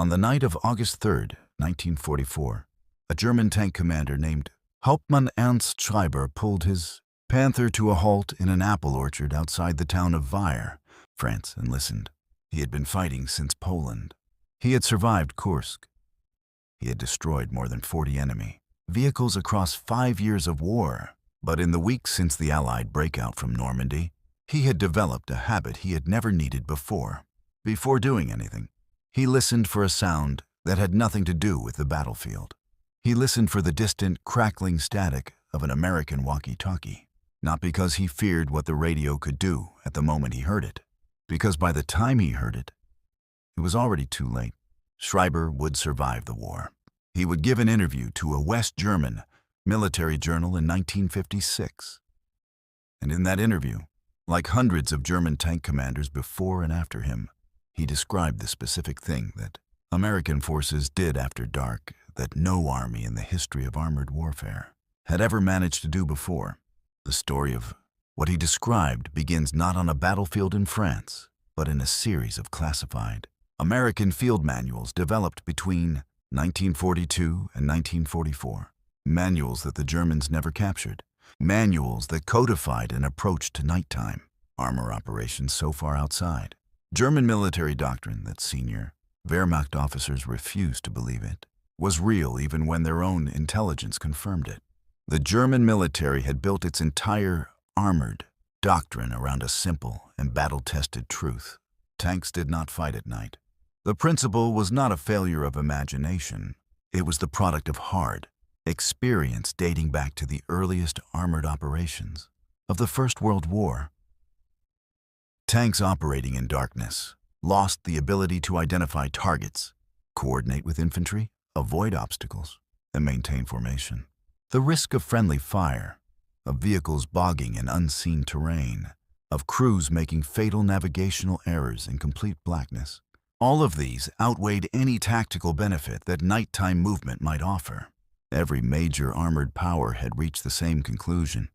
On the night of August 3rd, 1944, a German tank commander named Hauptmann Ernst Schreiber pulled his Panther to a halt in an apple orchard outside the town of Weir, France, and listened. He had been fighting since Poland. He had survived Kursk. He had destroyed more than 40 enemy vehicles across 5 years of war. But in the weeks since the Allied breakout from Normandy, he had developed a habit he had never needed before. Before doing anything, he listened for a sound that had nothing to do with the battlefield. He listened for the distant, crackling static of an American walkie-talkie, not because he feared what the radio could do at the moment he heard it, because by the time he heard it, it was already too late. Schreiber would survive the war. He would give an interview to a West German military journal in 1956. And in that interview, like hundreds of German tank commanders before and after him, he described the specific thing that American forces did after dark that no army in the history of armored warfare had ever managed to do before. The story of what he described begins not on a battlefield in France, but in a series of classified American field manuals developed between 1942 and 1944. Manuals that the Germans never captured. Manuals that codified an approach to nighttime armor operations so far outside. German military doctrine that senior Wehrmacht officers refused to believe it was real even when their own intelligence confirmed it. The German military had built its entire armored doctrine around a simple and battle-tested truth. Tanks did not fight at night. The principle was not a failure of imagination. It was the product of hard experience dating back to the earliest armored operations of the First World War. Tanks operating in darkness lost the ability to identify targets, coordinate with infantry, avoid obstacles, and maintain formation. The risk of friendly fire, of vehicles bogging in unseen terrain, of crews making fatal navigational errors in complete blackness, all of these outweighed any tactical benefit that nighttime movement might offer. Every major armored power had reached the same conclusion.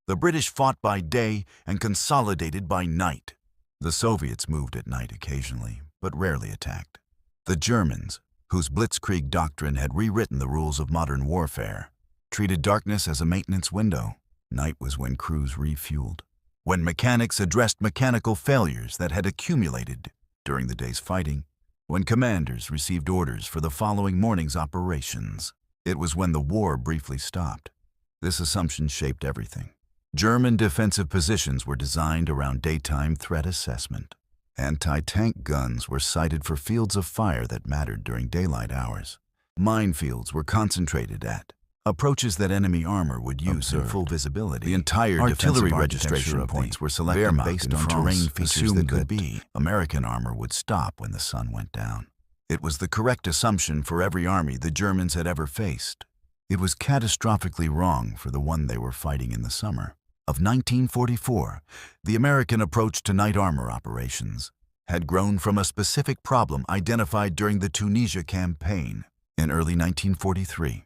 The British fought by day and consolidated by night. The Soviets moved at night occasionally, but rarely attacked. The Germans, whose blitzkrieg doctrine had rewritten the rules of modern warfare, treated darkness as a maintenance window. Night was when crews refueled, when mechanics addressed mechanical failures that had accumulated during the day's fighting, when commanders received orders for the following morning's operations. It was when the war briefly stopped. This assumption shaped everything. German defensive positions were designed around daytime threat assessment. Anti-tank guns were sighted for fields of fire that mattered during daylight hours. Minefields were concentrated at approaches that enemy armor would use in full visibility. The entire artillery registration points were selected based on terrain features that could be. American armor would stop when the sun went down. It was the correct assumption for every army the Germans had ever faced. It was catastrophically wrong for the one they were fighting in the summer of 1944. The American approach to night armor operations had grown from a specific problem identified during the Tunisia campaign in early 1943.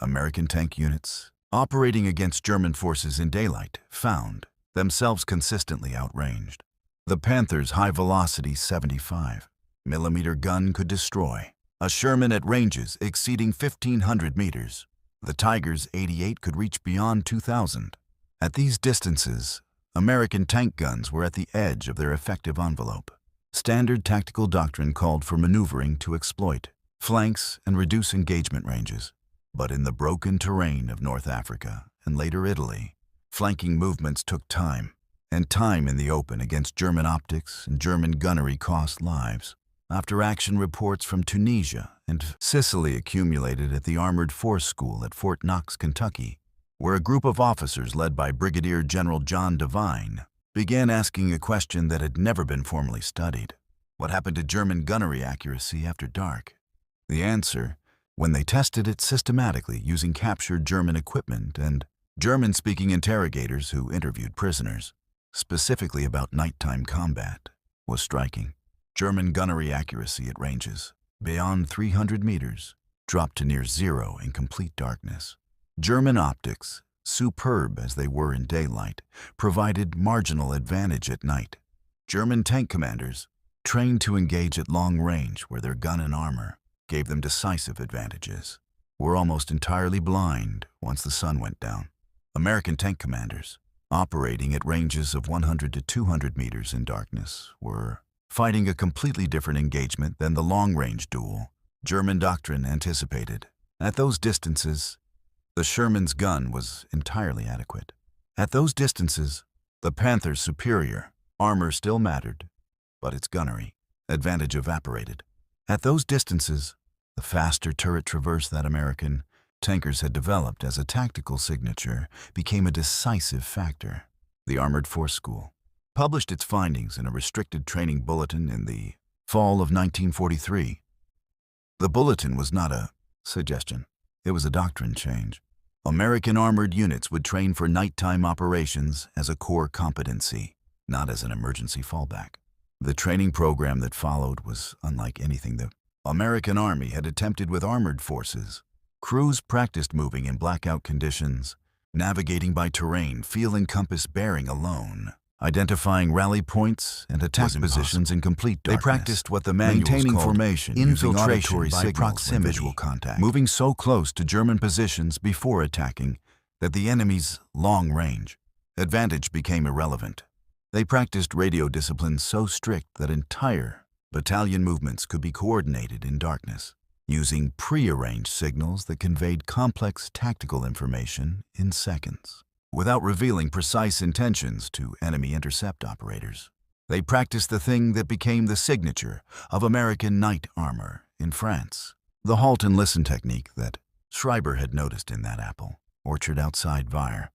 American tank units operating against German forces in daylight found themselves consistently outranged. The Panther's high-velocity 75mm gun could destroy a Sherman at ranges exceeding 1,500 meters. The Tiger's 88 could reach beyond 2,000. At these distances, American tank guns were at the edge of their effective envelope. Standard tactical doctrine called for maneuvering to exploit flanks and reduce engagement ranges. But in the broken terrain of North Africa and later Italy, flanking movements took time, and time in the open against German optics and German gunnery cost lives. After-action reports from Tunisia and Sicily accumulated at the Armored Force School at Fort Knox, Kentucky, where a group of officers led by Brigadier General John Devine began asking a question that had never been formally studied. What happened to German gunnery accuracy after dark? The answer, when they tested it systematically using captured German equipment and German-speaking interrogators who interviewed prisoners, specifically about nighttime combat, was striking. German gunnery accuracy at ranges beyond 300 meters dropped to near zero in complete darkness. German optics, superb as they were in daylight, provided marginal advantage at night. German tank commanders, trained to engage at long range where their gun and armor gave them decisive advantages, were almost entirely blind once the sun went down. American tank commanders, operating at ranges of 100 to 200 meters in darkness, were fighting a completely different engagement than the long-range duel German doctrine anticipated. At those distances, the Sherman's gun was entirely adequate. At those distances, the Panther's superior armor still mattered, but its gunnery advantage evaporated. At those distances, the faster turret traverse that American tankers had developed as a tactical signature became a decisive factor. The Armored Force School published its findings in a restricted training bulletin in the fall of 1943. The bulletin was not a suggestion, it was a doctrine change. American armored units would train for nighttime operations as a core competency, not as an emergency fallback. The training program that followed was unlike anything the American Army had attempted with armored forces. Crews practiced moving in blackout conditions, navigating by terrain, field and compass bearing alone, identifying rally points and attack positions in complete darkness. They practiced what the manuals Maintaining called formation, infiltration using by proximity, visual contact, moving so close to German positions before attacking that the enemy's long-range advantage became irrelevant. They practiced radio discipline so strict that entire battalion movements could be coordinated in darkness, using prearranged signals that conveyed complex tactical information in seconds, without revealing precise intentions to enemy intercept operators. They practiced the thing that became the signature of American night armor in France, the halt and listen technique that Schreiber had noticed in that apple orchard outside Vire.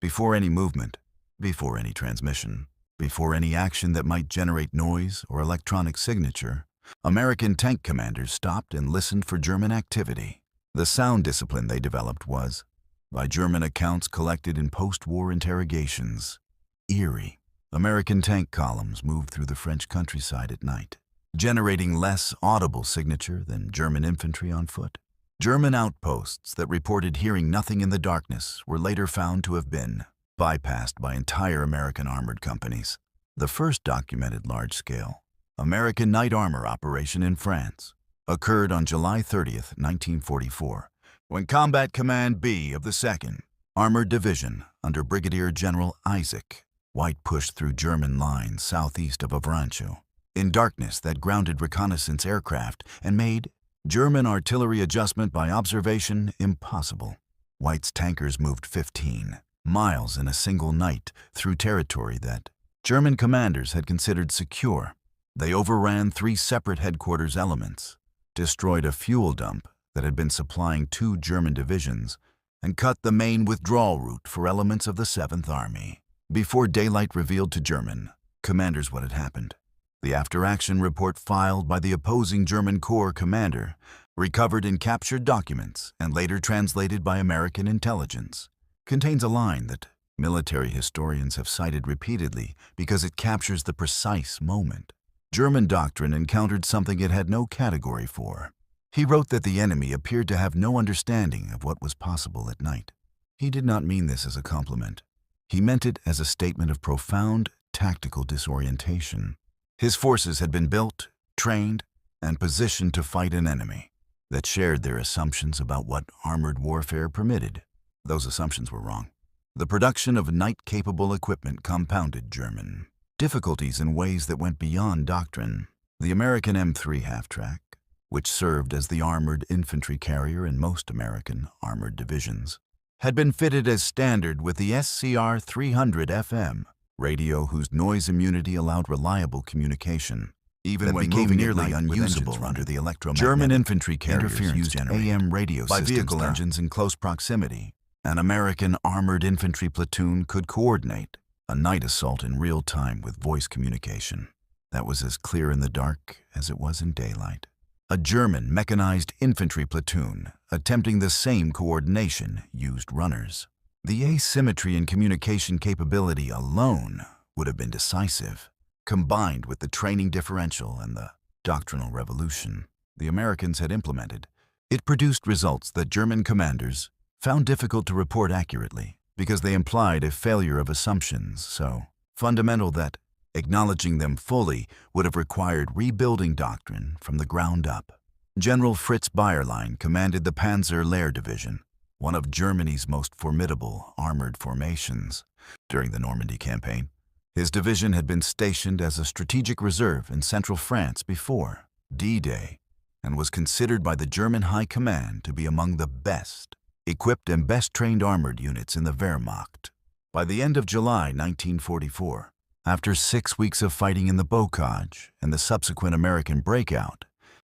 Before any movement, before any transmission, before any action that might generate noise or electronic signature, American tank commanders stopped and listened for German activity. The sound discipline they developed was, by German accounts collected in post-war interrogations, eerie. American tank columns moved through the French countryside at night, generating less audible signature than German infantry on foot. German outposts that reported hearing nothing in the darkness were later found to have been bypassed by entire American armored companies. The first documented large-scale American night armor operation in France occurred on July 30th, 1944, when Combat Command B of the 2nd Armored Division under Brigadier General Isaac White pushed through German lines southeast of Avranches in darkness that grounded reconnaissance aircraft and made German artillery adjustment by observation impossible. White's tankers moved 15 miles in a single night through territory that German commanders had considered secure. They overran 3 separate headquarters elements, destroyed a fuel dump that had been supplying 2 German divisions, and cut the main withdrawal route for elements of the 7th Army. Before daylight revealed to German commanders what had happened, the after-action report filed by the opposing German Corps commander, recovered in captured documents and later translated by American intelligence, contains a line that military historians have cited repeatedly because it captures the precise moment German doctrine encountered something it had no category for. He wrote that the enemy appeared to have no understanding of what was possible at night. He did not mean this as a compliment. He meant it as a statement of profound tactical disorientation. His forces had been built, trained, and positioned to fight an enemy that shared their assumptions about what armored warfare permitted. Those assumptions were wrong. The production of night-capable equipment compounded German difficulties in ways that went beyond doctrine. The American M3 half-track, which served as the armored infantry carrier in most American armored divisions, had been fitted as standard with the SCR 300 FM radio whose noise immunity allowed reliable communication, even when became nearly unusable under the electromagnetic. German infantry carriers used AM radio by vehicle engines in close proximity. An American armored infantry platoon could coordinate a night assault in real time with voice communication that was as clear in the dark as it was in daylight. A German mechanized infantry platoon attempting the same coordination used runners. The asymmetry in communication capability alone would have been decisive, combined with the training differential and the doctrinal revolution the Americans had implemented. It produced results that German commanders found difficult to report accurately because they implied a failure of assumptions so fundamental that acknowledging them fully would have required rebuilding doctrine from the ground up. General Fritz Bayerlein commanded the Panzer Lehr Division, one of Germany's most formidable armored formations. During the Normandy campaign, his division had been stationed as a strategic reserve in central France before D-Day and was considered by the German High Command to be among the best equipped and best trained armored units in the Wehrmacht. By the end of July 1944, after 6 weeks of fighting in the Bocage and the subsequent American breakout,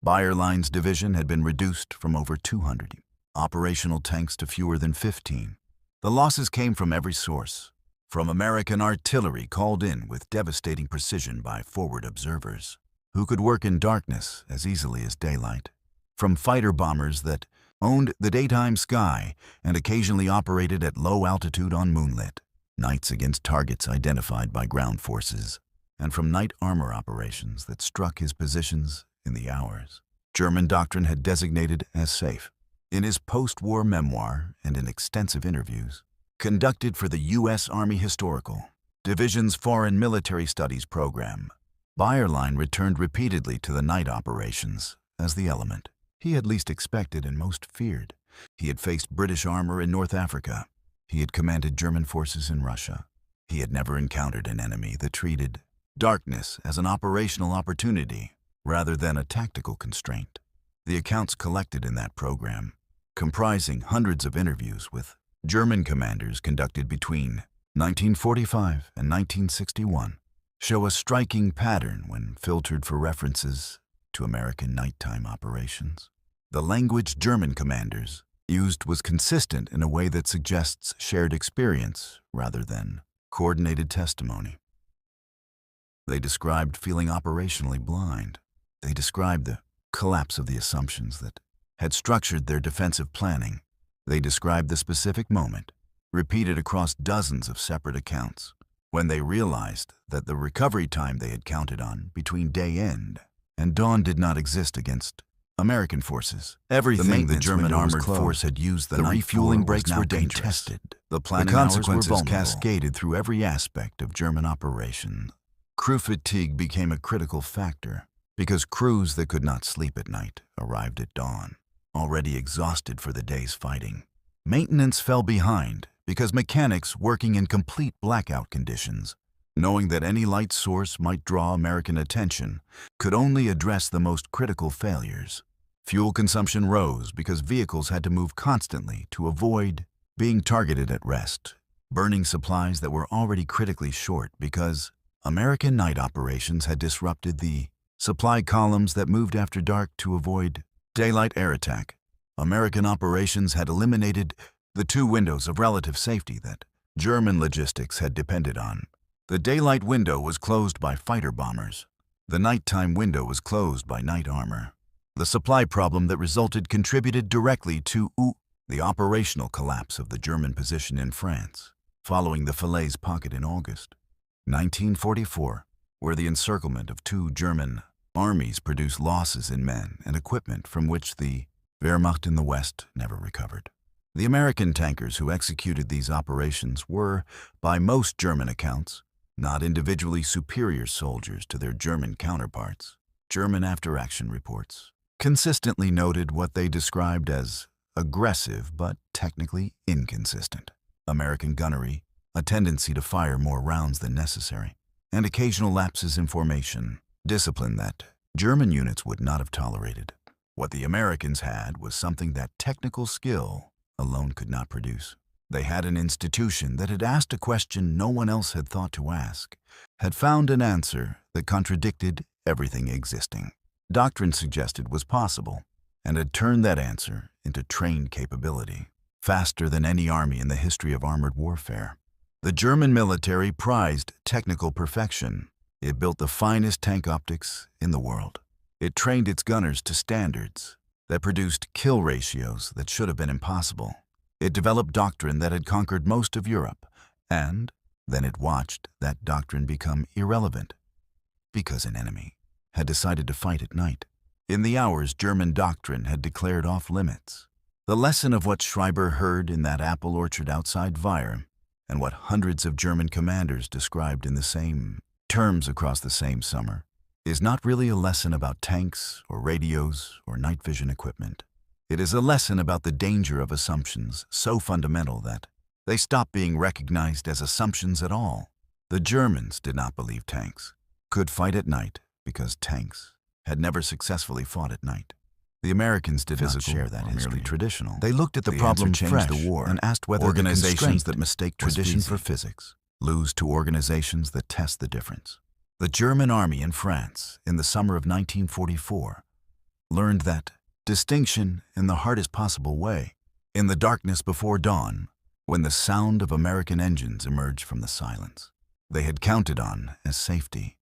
Bayerlein's division had been reduced from over 200 operational tanks to fewer than 15. The losses came from every source, from American artillery called in with devastating precision by forward observers, who could work in darkness as easily as daylight, from fighter bombers that owned the daytime sky and occasionally operated at low altitude on moonlit nights against targets identified by ground forces, and from night armor operations that struck his positions in the hours German doctrine had designated as safe. In his post-war memoir and in extensive interviews conducted for the U.S. Army Historical Division's Foreign Military Studies program, Bayerlein returned repeatedly to the night operations as the element he had least expected and most feared. He had faced British armor in North Africa. He had commanded German forces in Russia. He had never encountered an enemy that treated darkness as an operational opportunity rather than a tactical constraint. The accounts collected in that program, comprising hundreds of interviews with German commanders conducted between 1945 and 1961, show a striking pattern when filtered for references to American nighttime operations. The language German commanders used was consistent in a way that suggests shared experience rather than coordinated testimony. They described feeling operationally blind. They described the collapse of the assumptions that had structured their defensive planning. They described the specific moment, repeated across dozens of separate accounts, when they realized that the recovery time they had counted on between day end and dawn did not exist against American forces. Everything the German armored force had used the refueling breaks were contested. The consequences cascaded through every aspect of German operation. Crew fatigue became a critical factor because crews that could not sleep at night arrived at dawn, already exhausted for the day's fighting. Maintenance fell behind because mechanics working in complete blackout conditions, knowing that any light source might draw American attention, could only address the most critical failures. Fuel consumption rose because vehicles had to move constantly to avoid being targeted at rest, burning supplies that were already critically short because American night operations had disrupted the supply columns that moved after dark to avoid daylight air attack. American operations had eliminated the 2 windows of relative safety that German logistics had depended on. The daylight window was closed by fighter bombers. The nighttime window was closed by night armor. The supply problem that resulted contributed directly to the operational collapse of the German position in France, following the Falaise pocket in August 1944, where the encirclement of 2 German armies produced losses in men and equipment from which the Wehrmacht in the West never recovered. The American tankers who executed these operations were, by most German accounts, not individually superior soldiers to their German counterparts. German after-action reports consistently noted what they described as aggressive but technically inconsistent American gunnery, a tendency to fire more rounds than necessary, and occasional lapses in formation, discipline that German units would not have tolerated. What the Americans had was something that technical skill alone could not produce. They had an institution that had asked a question no one else had thought to ask, had found an answer that contradicted everything existing. Doctrine suggested was possible, and had turned that answer into trained capability, faster than any army in the history of armored warfare. The German military prized technical perfection. It built the finest tank optics in the world. It trained its gunners to standards that produced kill ratios that should have been impossible. It developed doctrine that had conquered most of Europe, and then it watched that doctrine become irrelevant because an enemy had decided to fight at night. In the hours German doctrine had declared off limits, the lesson of what Schreiber heard in that apple orchard outside Weir, and what hundreds of German commanders described in the same terms across the same summer, is not really a lesson about tanks or radios or night vision equipment. It is a lesson about the danger of assumptions so fundamental that they stop being recognized as assumptions at all. The Germans did not believe tanks could fight at night because tanks had never successfully fought at night. The Americans did not share that history. Merely traditional. They looked at the problem fresh the war and asked whether organizations that mistake tradition for physics lose to organizations that test the difference. The German army in France, in the summer of 1944, learned that distinction in the hardest possible way, in the darkness before dawn, when the sound of American engines emerged from the silence they had counted on as safety.